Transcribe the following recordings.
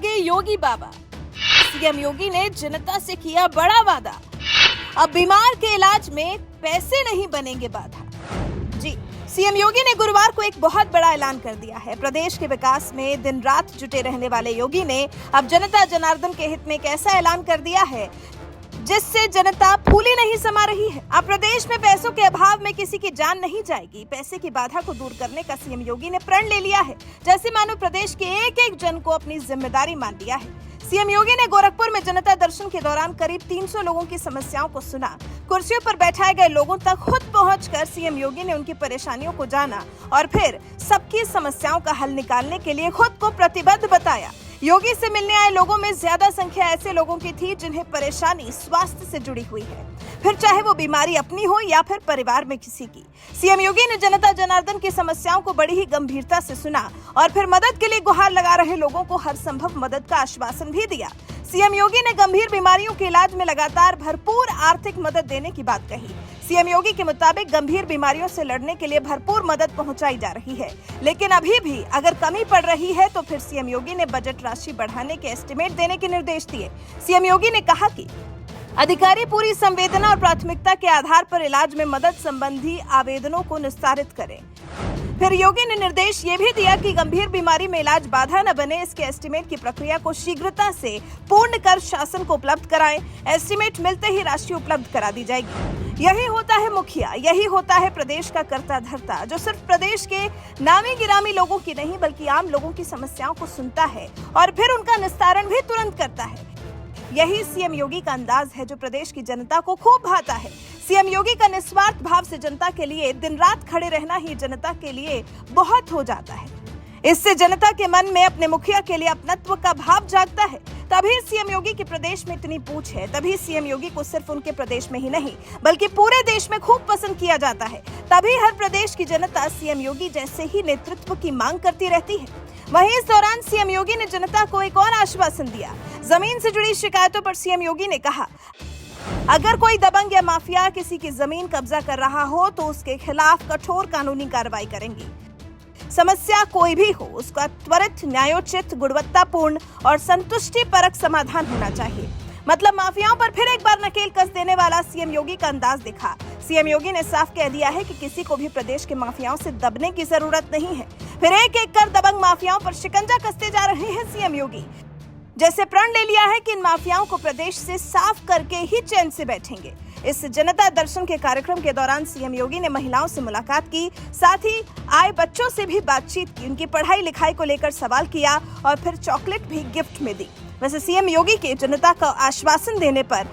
आगे योगी बाबा। सीएम योगी ने जनता से किया बड़ा वादा। अब बीमार के इलाज में पैसे नहीं बनेंगे बाधा। जी, सीएम योगी ने गुरुवार को एक बहुत बड़ा ऐलान कर दिया है। प्रदेश के विकास में दिन रात जुटे रहने वाले योगी ने अब जनता जनार्दन के हित में एक ऐसा ऐलान कर दिया है जिससे जनता फूली नहीं समा रही है। अब प्रदेश में पैसों के अभाव में किसी की जान नहीं जाएगी। पैसे की बाधा को दूर करने का सीएम योगी ने प्रण ले लिया है, जैसे मानो प्रदेश के एक एक जन को अपनी जिम्मेदारी मान लिया है। सीएम योगी ने गोरखपुर में जनता दर्शन के दौरान करीब 300 लोगों की समस्याओं को सुना। कुर्सियों पर बैठाए गए लोगों तक खुद पहुंचकर सीएम योगी ने उनकी परेशानियों को जाना और फिर सबकी समस्याओं का हल निकालने के लिए खुद को प्रतिबद्ध बताया। योगी से मिलने आए लोगों में ज्यादा संख्या ऐसे लोगों की थी जिन्हें परेशानी स्वास्थ्य से जुड़ी हुई है, फिर चाहे वो बीमारी अपनी हो या फिर परिवार में किसी की। सीएम योगी ने जनता जनार्दन की समस्याओं को बड़ी ही गंभीरता से सुना और फिर मदद के लिए गुहार लगा रहे लोगों को हर संभव मदद का आश्वासन भी दिया। सीएम योगी ने गंभीर बीमारियों के इलाज में लगातार भरपूर आर्थिक मदद देने की बात कही। सीएम योगी के मुताबिक गंभीर बीमारियों से लड़ने के लिए भरपूर मदद पहुंचाई जा रही है, लेकिन अभी भी अगर कमी पड़ रही है तो फिर सीएम योगी ने बजट राशि बढ़ाने के एस्टिमेट देने के निर्देश दिए। सीएम योगी ने कहा कि अधिकारी पूरी संवेदना और प्राथमिकता के आधार पर इलाज में मदद संबंधी आवेदनों को निस्तारित करें। फिर योगी ने निर्देश ये भी दिया कि गंभीर बीमारी में इलाज बाधा न बने, इसके एस्टिमेट की प्रक्रिया को शीघ्रता से पूर्ण कर शासन को उपलब्ध कराएं। एस्टिमेट मिलते ही राशि उपलब्ध करा दी जाएगी। यही होता है मुखिया, यही होता है प्रदेश का कर्ता धर्ता, जो सिर्फ प्रदेश के नामी गिरामी लोगों की नहीं बल्कि आम लोगों की समस्याओं को सुनता है और फिर उनका निस्तारण भी तुरंत करता है। यही सीएम योगी का अंदाज है जो प्रदेश की जनता को खूब भाता है। सीएम योगी का निस्वार्थ भाव से जनता के लिए दिन रात खड़े रहना ही जनता के लिए बहुत हो जाता है। इससे जनता के मन में अपने मुखिया के लिए अपनत्व का भाव जागता है। तभी सीएम योगी के प्रदेश में इतनी पूछ है, तभी सीएम योगी को सिर्फ उनके प्रदेश में ही नहीं बल्कि पूरे देश में खूब पसंद किया जाता है। तभी हर प्रदेश की जनता सीएम योगी जैसे ही नेतृत्व की मांग करती रहती है। वहीं इस दौरान सीएम योगी ने जनता को एक और आश्वासन दिया। जमीन से जुड़ी शिकायतों पर सीएम योगी ने कहा, अगर कोई दबंग या माफिया किसी की जमीन कब्जा कर रहा हो तो उसके खिलाफ कठोर कानूनी कार्रवाई करेंगी। समस्या कोई भी हो, उसका त्वरित, न्यायोचित, गुणवत्तापूर्ण और संतुष्टिपरक समाधान होना चाहिए। मतलब माफियाओं पर फिर एक बार नकेल कस देने वाला सीएम योगी का अंदाज दिखा। सीएम योगी ने साफ कह दिया है कि किसी को भी प्रदेश के माफियाओं से दबने की जरूरत नहीं है। फिर एक एक कर दबंग माफियाओं पर शिकंजा कसते जा रहे हैं सीएम योगी। जैसे प्रण ले लिया है कि इन माफियाओं को प्रदेश से साफ करके ही चैन से बैठेंगे। इस जनता दर्शन के कार्यक्रम के दौरान सीएम योगी ने महिलाओं से मुलाकात की, साथ ही आए बच्चों से भी बातचीत की, उनकी पढ़ाई लिखाई को लेकर सवाल किया और फिर चॉकलेट भी गिफ्ट में दी। वैसे सीएम योगी के जनता का आश्वासन देने पर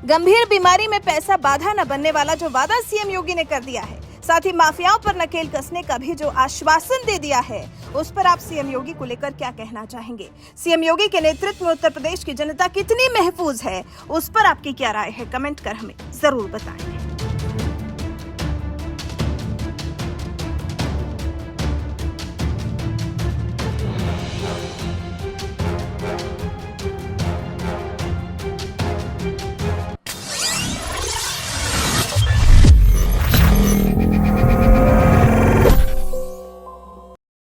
गंभीर बीमारी में पैसा बाधा न बनने वाला जो वादा सीएम योगी ने कर दिया है, साथ ही माफियाओं पर नकेल कसने का भी जो आश्वासन दे दिया है, उस पर आप सीएम योगी को लेकर क्या कहना चाहेंगे? सीएम योगी के नेतृत्व में उत्तर प्रदेश की जनता कितनी महफूज है, उस पर आपकी क्या राय है? कमेंट कर हमें जरूर बताएं।